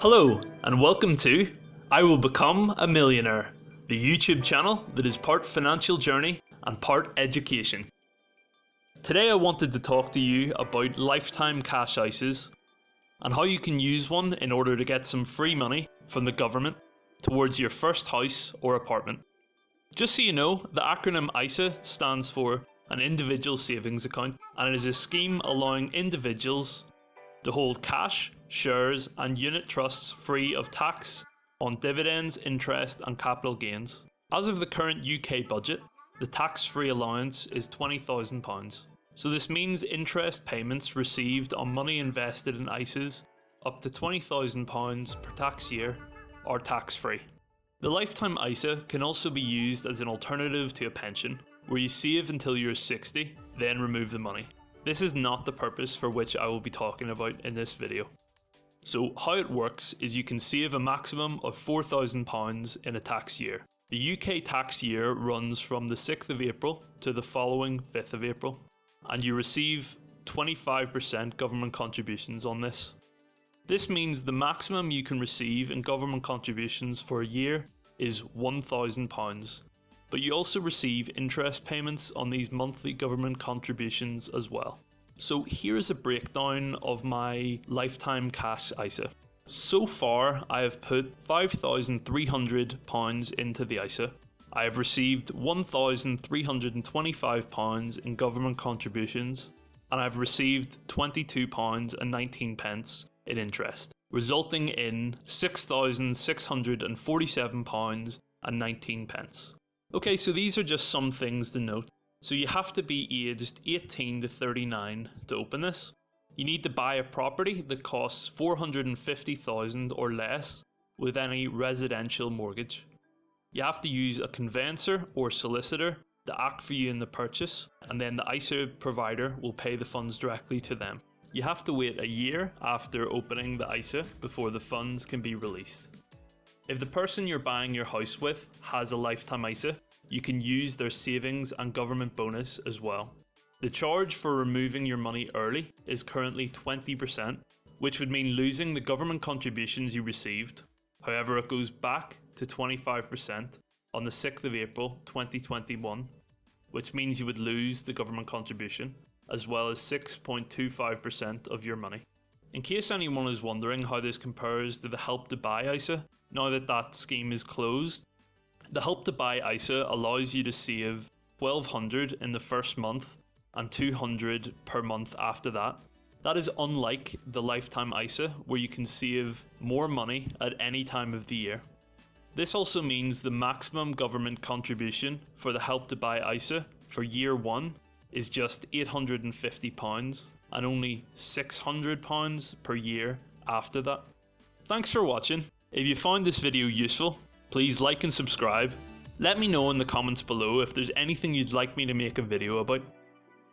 Hello, and welcome to I Will Become a Millionaire, the YouTube channel that is part financial journey and part education. Today I wanted to talk to you about lifetime cash ISAs and how you can use one in order to get some free money from the government towards your first house or apartment. Just so you know, the acronym ISA stands for an individual savings account, and it is a scheme allowing individuals to hold cash, shares and unit trusts free of tax on dividends, interest and capital gains. As of the current UK budget, the tax-free allowance is £20,000. So this means interest payments received on money invested in ISAs up to £20,000 per tax year are tax-free. The lifetime ISA can also be used as an alternative to a pension, where you save until you're 60, then remove the money. This is not the purpose for which I will be talking about in this video. So how it works is you can save a maximum of £4,000 in a tax year. The UK tax year runs from the 6th of April to the following 5th of April, and you receive 25% government contributions on this. This means the maximum you can receive in government contributions for a year is £1,000, but you also receive interest payments on these monthly government contributions as well. So here's a breakdown of my lifetime cash ISA. So far I have put £5,300 into the ISA. I have received £1,325 in government contributions, and I've received £22.19 in interest, resulting in £6,647.19. Okay, so these are just some things to note. So you have to be aged 18 to 39 to open this. You need to buy a property that costs $450,000 or less with any residential mortgage. You have to use a conveyancer or solicitor to act for you in the purchase, and then the ISA provider will pay the funds directly to them. You have to wait a year after opening the ISA before the funds can be released. If the person you're buying your house with has a lifetime ISA, you can use their savings and government bonus as well. The charge for removing your money early is currently 20%, which would mean losing the government contributions you received. However, it goes back to 25% on the 6th of April 2021, which means you would lose the government contribution, as well as 6.25% of your money. In case anyone is wondering how this compares to the Help to Buy ISA, now that that scheme is closed, the Help to Buy ISA allows you to save $1,200 in the first month and $200 per month after that. That is unlike the Lifetime ISA, where you can save more money at any time of the year. This also means the maximum government contribution for the Help to Buy ISA for year one is just £850 and only £600 per year after that. Thanks for watching. If you found this video useful, please like and subscribe. Let me know in the comments below if there's anything you'd like me to make a video about.